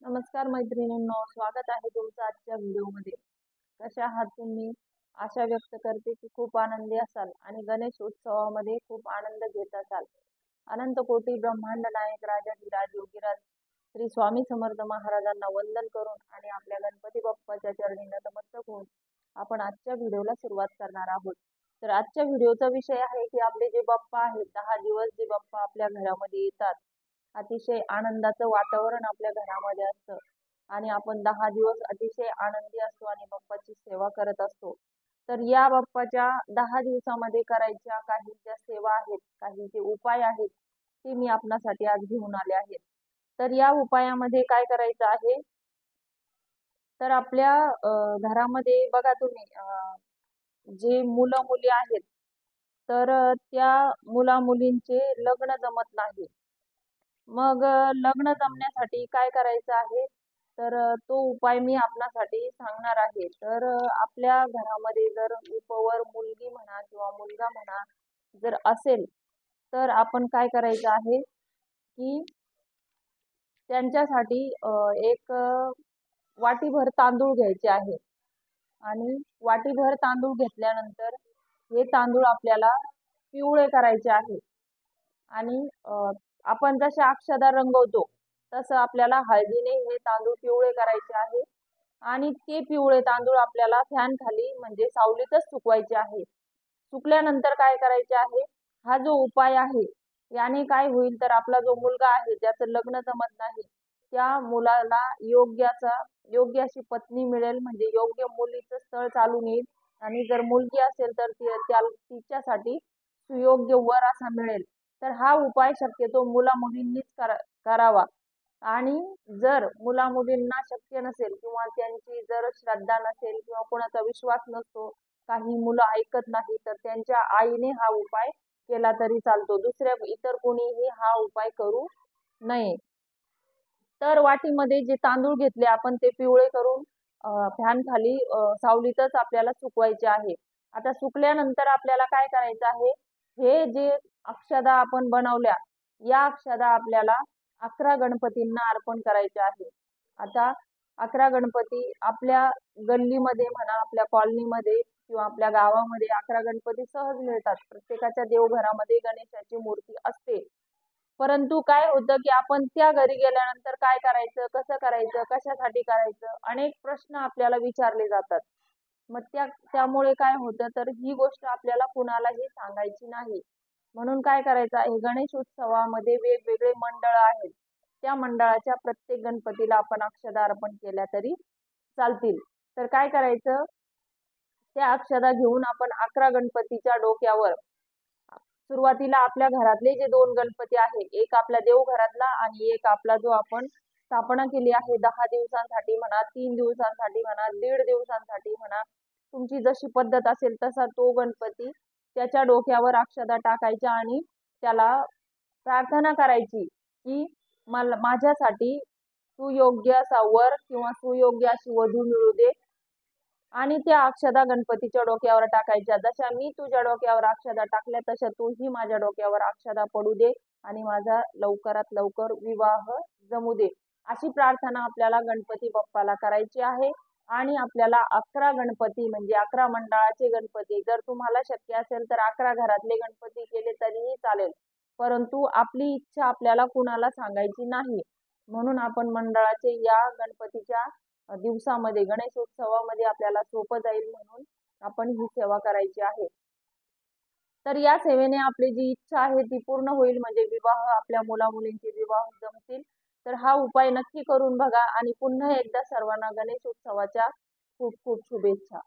नमस्कार मैत्रिणींनो, स्वागत आहे तुमचं आजच्या व्हिडिओमध्ये. कशा आहात तुम्ही? आशा व्यक्त करते की खूप आनंदी असाल आणि गणेश उत्सवामध्ये खूप आनंद घेत असाल. अनंत कोटी ब्रह्मांड नायक राजाधिराज योगीराज श्री स्वामी समर्थ महाराजांना वंदन करून आणि आपल्या गणपती बाप्पाच्या चरणी नतमस्तक होऊन आपण आजच्या व्हिडिओला सुरुवात करणार आहोत. तर आजच्या व्हिडिओचा विषय आहे की आपले जे बाप्पा आहेत, 10 दिवस जे बाप्पा आपल्या घरामध्ये येतात, अतिशय आनंदाचं वातावरण आपल्या घरामध्ये असतं आणि आपण 10 दिवस अतिशय आनंदी असतो आणि बाप्पाची सेवा करत असतो. तर या बाप्पाच्या 10 दिवसामध्ये करायच्या काही ज्या सेवा आहेत, काही जे उपाय आहेत, ते मी आपणासाठी आज घेऊन आले आहेत. तर या उपायामध्ये काय करायचं आहे, तर आपल्या घरामध्ये बघा तुम्ही जे मुलं मुली आहेत, तर त्या मुला मुलींचे लग्न जमत नाही. मग लग्न जमण्यासाठी काय करायचं आहे, तर तो उपाय मी आपणासाठी सांगणार आहे. तर आपल्या घरामध्ये जर उपवर मुलगी म्हणा किंवा मुलगा म्हणा जर असेल, तर आपण काय करायचं आहे की त्यांच्यासाठी एक वाटीभर तांदूळ घ्यायचे आहे आणि वाटीभर तांदूळ घेतल्यानंतर हे तांदूळ आपल्याला पिवळे करायचे आहे आणि आपण जसे अक्षदा रंगवतो तसं आपल्याला हळदीने हे तांदूळ पिवळे करायचे आहे आणि ते पिवळे तांदूळ आपल्याला फॅन खाली म्हणजे सावलीतच सुकवायचे आहे. सुकल्यानंतर काय करायचे आहे, हा जो उपाय आहे याने काय होईल, तर आपला जो मुलगा आहे ज्याचं लग्न जमत नाही, त्या मुलाला योग्य अशी पत्नी मिळेल, म्हणजे योग्य मुलीचं स्थळ चालून येईल आणि जर मुलगी असेल तर तिच्यासाठी सुयोग्य वर असा मिळेल. तर हा उपाय शक्यतो मुला मुलींनीच करावा आणि जर मुला मुलींना शक्य नसेल किंवा त्यांची जर श्रद्धा नसेल किंवा कोणाचा विश्वास नसतो, काही मुलं ऐकत नाही, तर त्यांच्या आईने हा उपाय केला तरी चालतो. इतर कोणीही हा उपाय करू नये. तर वाटीमध्ये जे तांदूळ घेतले आपण ते पिवळे करून फॅन खाली सावलीतच आपल्याला सुकवायचे आहे. आता सुकल्यानंतर आपल्याला काय करायचं आहे, हे जे अक्षदा आपण बनवल्या, या अक्षदा आपल्याला 11 गणपतींना अर्पण करायचे आहे. आता 11 गणपती आपल्या गल्लीमध्ये म्हणा, आपल्या कॉलनीमध्ये किंवा आपल्या गावामध्ये 11 गणपती सहज मिळतात. प्रत्येकाच्या देवघरामध्ये गणेशाची मूर्ती असते. परंतु काय होतं की आपण त्या घरी गेल्यानंतर काय करायचं, कसं करायचं, कशासाठी करायचं, अनेक प्रश्न आपल्याला विचारले जातात. मग त्यामुळे काय होतं, तर ही गोष्ट आपल्याला कुणालाही सांगायची नाही. म्हणून काय करायचं आहे, गणेश उत्सवामध्ये वेगवेगळे मंडळ आहेत, त्या मंडळाच्या प्रत्येक गणपतीला आपण अक्षदा अर्पण केल्या तरी चालतील. तर काय करायचं, त्या अक्षदा घेऊन आपण 11 गणपतीच्या डोक्यावर, सुरुवातीला आपल्या घरातले जे 2 गणपती आहे, एक आपल्या देवघरातला आणि एक आपला जो आपण स्थापना केली आहे 10 दिवसांसाठी म्हणा, 3 दिवसांसाठी म्हणा, 1.5 दिवसांसाठी म्हणा, तुमची जशी पद्धत असेल तसा तो गणपती त्याच्या डोक्यावर अक्षदा टाकायच्या आणि त्याला प्रार्थना करायची की माझ्यासाठी सुयोग्य असा वर किंवा सुयोग्य अशी वधू मिळू दे आणि त्या अक्षदा गणपतीच्या डोक्यावर टाकायच्या. जशा मी तुझ्या डोक्यावर अक्षदा टाकल्या तशा तूही माझ्या डोक्यावर अक्षदा पडू दे आणि माझा लवकरात लवकर विवाह जमू दे, अशी प्रार्थना आपल्याला गणपती बाप्पाला करायची आहे. आणि आपल्याला 11 गणपती म्हणजे 11 मंडळाचे गणपती, जर तुम्हाला शक्य असेल तर 11 घरातले गणपती केले तरीही चालेल, परंतु आपली इच्छा आपल्याला कुणाला सांगायची नाही. म्हणून आपण मंडळाचे या गणपतीच्या दिवसामध्ये, गणेशोत्सवामध्ये आपल्याला सोपं जाईल म्हणून आपण ही सेवा करायची आहे. तर या सेवेने आपली जी इच्छा आहे ती पूर्ण होईल, म्हणजे विवाह, आपल्या मुला मुलींचे विवाह जमतील. तर हा उपाय नक्की करून बघा आणि पुन्हा एकदा सर्वांना गणेश उत्सवाच्या खूप खूप शुभेच्छा.